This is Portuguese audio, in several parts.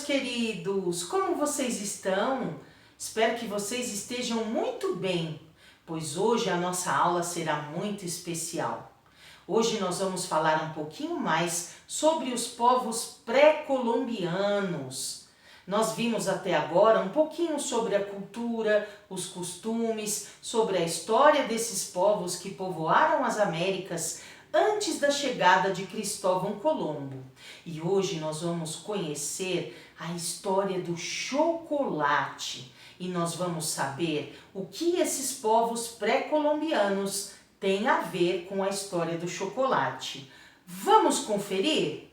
queridos, como vocês estão? Espero que vocês estejam muito bem, pois hoje a nossa aula será muito especial. Hoje nós vamos falar um pouquinho mais sobre os povos pré-colombianos. Nós vimos até agora um pouquinho sobre a cultura, os costumes, sobre a história desses povos que povoaram as Américas antes da chegada de Cristóvão Colombo. E hoje nós vamos conhecer a história do chocolate e nós vamos saber o que esses povos pré-colombianos têm a ver com a história do chocolate. Vamos conferir?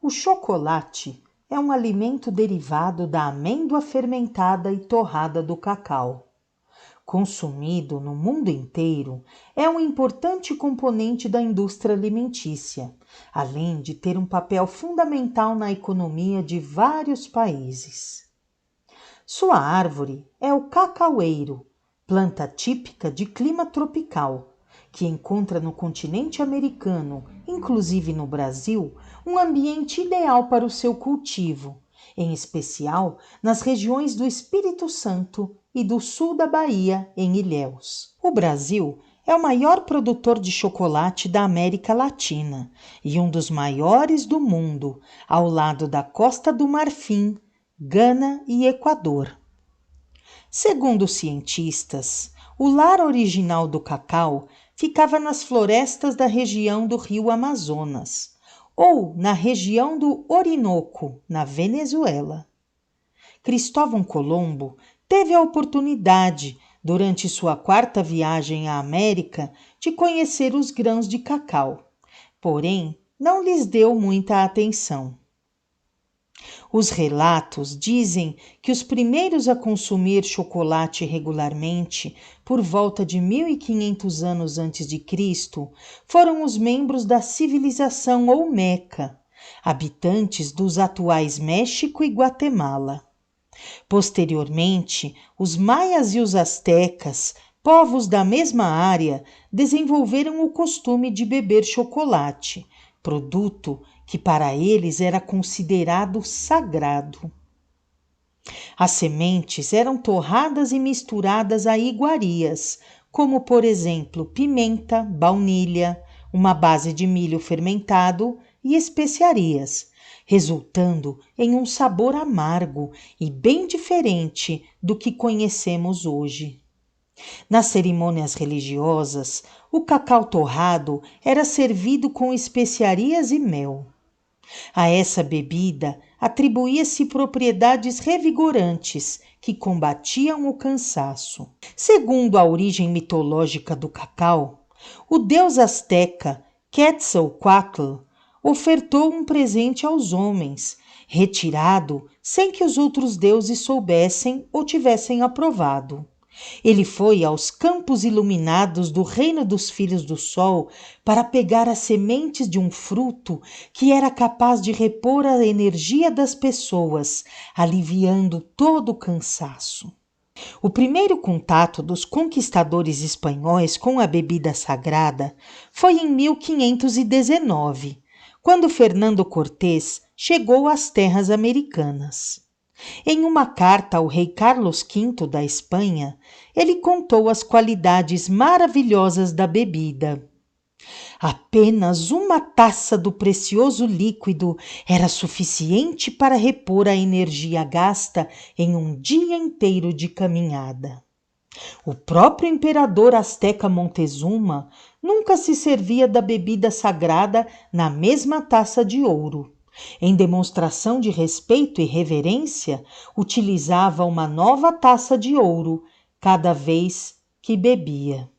O chocolate é um alimento derivado da amêndoa fermentada e torrada do cacau. Consumido no mundo inteiro, é um importante componente da indústria alimentícia, além de ter um papel fundamental na economia de vários países. Sua árvore é o cacaueiro, planta típica de clima tropical, que encontra no continente americano, inclusive no Brasil, um ambiente ideal para o seu cultivo, em especial nas regiões do Espírito Santo e do sul da Bahia, em Ilhéus. O Brasil é o maior produtor de chocolate da América Latina e um dos maiores do mundo, ao lado da Costa do Marfim, Gana e Equador. Segundo os cientistas, o lar original do cacau ficava nas florestas da região do rio Amazonas, ou na região do Orinoco, na Venezuela. Cristóvão Colombo teve a oportunidade, durante sua quarta viagem à América, de conhecer os grãos de cacau, porém não lhes deu muita atenção. Os relatos dizem que os primeiros a consumir chocolate regularmente, por volta de 1500 anos antes de Cristo, foram os membros da civilização Olmeca, habitantes dos atuais México e Guatemala. Posteriormente, os maias e os astecas, povos da mesma área, desenvolveram o costume de beber chocolate, produto que para eles era considerado sagrado. As sementes eram torradas e misturadas a iguarias, como por exemplo pimenta, baunilha, uma base de milho fermentado e especiarias, resultando em um sabor amargo e bem diferente do que conhecemos hoje. Nas cerimônias religiosas, o cacau torrado era servido com especiarias e mel. A essa bebida atribuía-se propriedades revigorantes que combatiam o cansaço. Segundo a origem mitológica do cacau, o deus asteca Quetzalcoatl ofertou um presente aos homens, retirado sem que os outros deuses soubessem ou tivessem aprovado. Ele foi aos campos iluminados do reino dos filhos do sol para pegar as sementes de um fruto que era capaz de repor a energia das pessoas, aliviando todo o cansaço. O primeiro contato dos conquistadores espanhóis com a bebida sagrada foi em 1519, quando Fernando Cortés chegou às terras americanas. Em uma carta ao rei Carlos V da Espanha, ele contou as qualidades maravilhosas da bebida. Apenas uma taça do precioso líquido era suficiente para repor a energia gasta em um dia inteiro de caminhada. O próprio imperador asteca Montezuma nunca se servia da bebida sagrada na mesma taça de ouro. Em demonstração de respeito e reverência, utilizava uma nova taça de ouro cada vez que bebia.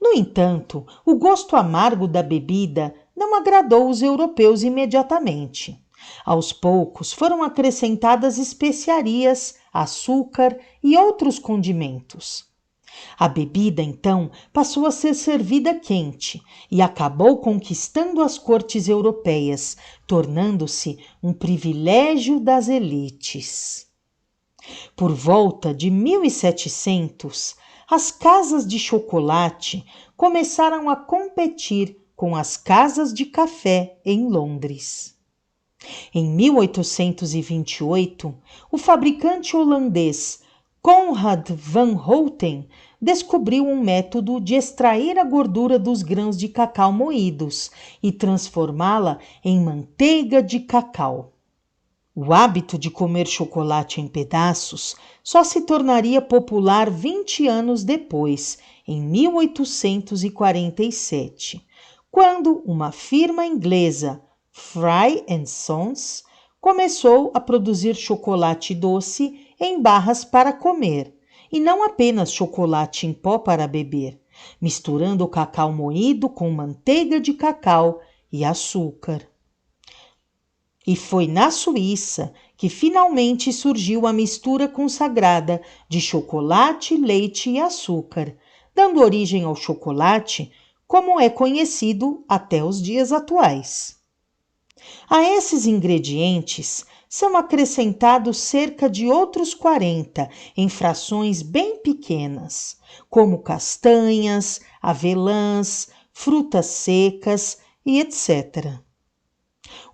No entanto, o gosto amargo da bebida não agradou os europeus imediatamente. Aos poucos foram acrescentadas especiarias, açúcar e outros condimentos. A bebida, então, passou a ser servida quente e acabou conquistando as cortes europeias, tornando-se um privilégio das elites. Por volta de 1700, as casas de chocolate começaram a competir com as casas de café em Londres. Em 1828, o fabricante holandês Conrad van Houten descobriu um método de extrair a gordura dos grãos de cacau moídos e transformá-la em manteiga de cacau. O hábito de comer chocolate em pedaços só se tornaria popular 20 anos depois, em 1847, quando uma firma inglesa, Fry Sons, começou a produzir chocolate doce em barras para comer, e não apenas chocolate em pó para beber, misturando o cacau moído com manteiga de cacau e açúcar. E foi na Suíça que finalmente surgiu a mistura consagrada de chocolate, leite e açúcar, dando origem ao chocolate como é conhecido até os dias atuais. A esses ingredientes são acrescentados cerca de outros 40 em frações bem pequenas, como castanhas, avelãs, frutas secas e etc.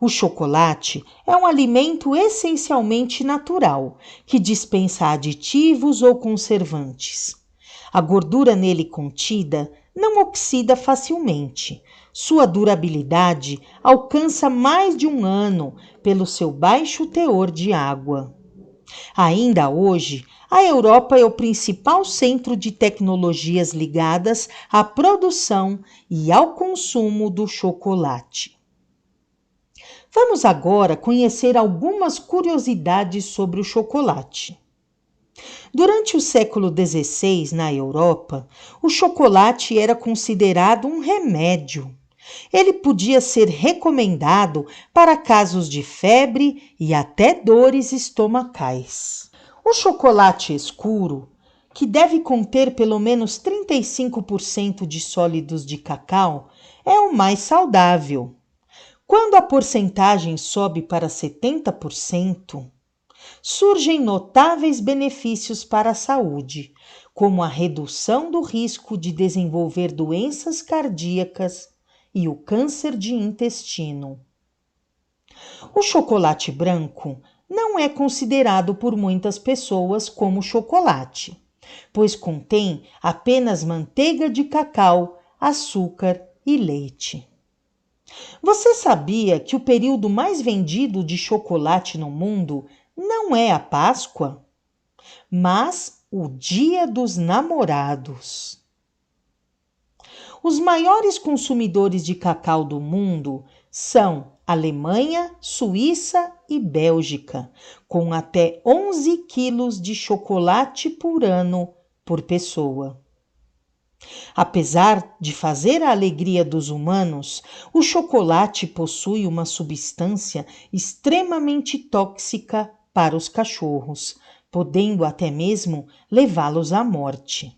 O chocolate é um alimento essencialmente natural, que dispensa aditivos ou conservantes. A gordura nele contida não oxida facilmente. Sua durabilidade alcança mais de 1 ano pelo seu baixo teor de água. Ainda hoje, a Europa é o principal centro de tecnologias ligadas à produção e ao consumo do chocolate. Vamos agora conhecer algumas curiosidades sobre o chocolate. Durante o século XVI, na Europa, o chocolate era considerado um remédio. Ele podia ser recomendado para casos de febre e até dores estomacais. O chocolate escuro, que deve conter pelo menos 35% de sólidos de cacau, é o mais saudável. Quando a porcentagem sobe para 70%, surgem notáveis benefícios para a saúde, como a redução do risco de desenvolver doenças cardíacas e o câncer de intestino. O chocolate branco não é considerado por muitas pessoas como chocolate, pois contém apenas manteiga de cacau, açúcar e leite. Você sabia que o período mais vendido de chocolate no mundo não é a Páscoa, mas o Dia dos Namorados? Os maiores consumidores de cacau do mundo são Alemanha, Suíça e Bélgica, com até 11 quilos de chocolate por ano por pessoa. Apesar de fazer a alegria dos humanos, o chocolate possui uma substância extremamente tóxica para os cachorros, podendo até mesmo levá-los à morte.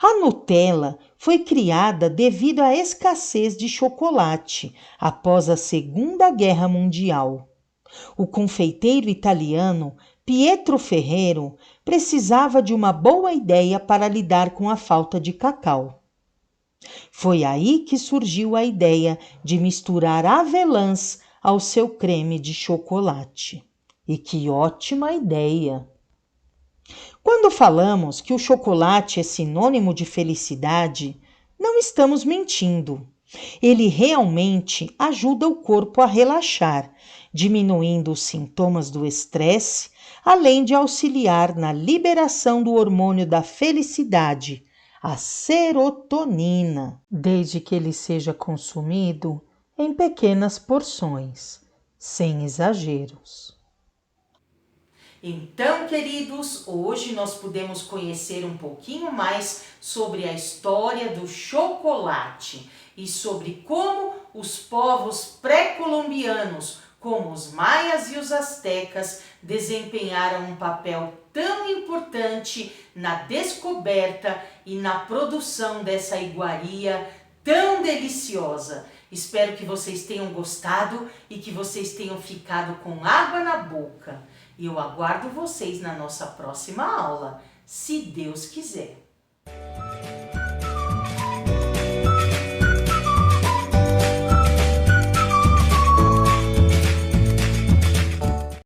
A Nutella foi criada devido à escassez de chocolate após a Segunda Guerra Mundial. O confeiteiro italiano Pietro Ferrero precisava de uma boa ideia para lidar com a falta de cacau. Foi aí que surgiu a ideia de misturar avelãs ao seu creme de chocolate. E que ótima ideia! Quando falamos que o chocolate é sinônimo de felicidade, não estamos mentindo. Ele realmente ajuda o corpo a relaxar, diminuindo os sintomas do estresse, além de auxiliar na liberação do hormônio da felicidade, a serotonina, desde que ele seja consumido em pequenas porções, sem exageros. Então, queridos, hoje nós pudemos conhecer um pouquinho mais sobre a história do chocolate e sobre como os povos pré-colombianos, como os maias e os astecas, desempenharam um papel tão importante na descoberta e na produção dessa iguaria tão deliciosa. Espero que vocês tenham gostado e que vocês tenham ficado com água na boca. E eu aguardo vocês na nossa próxima aula, se Deus quiser.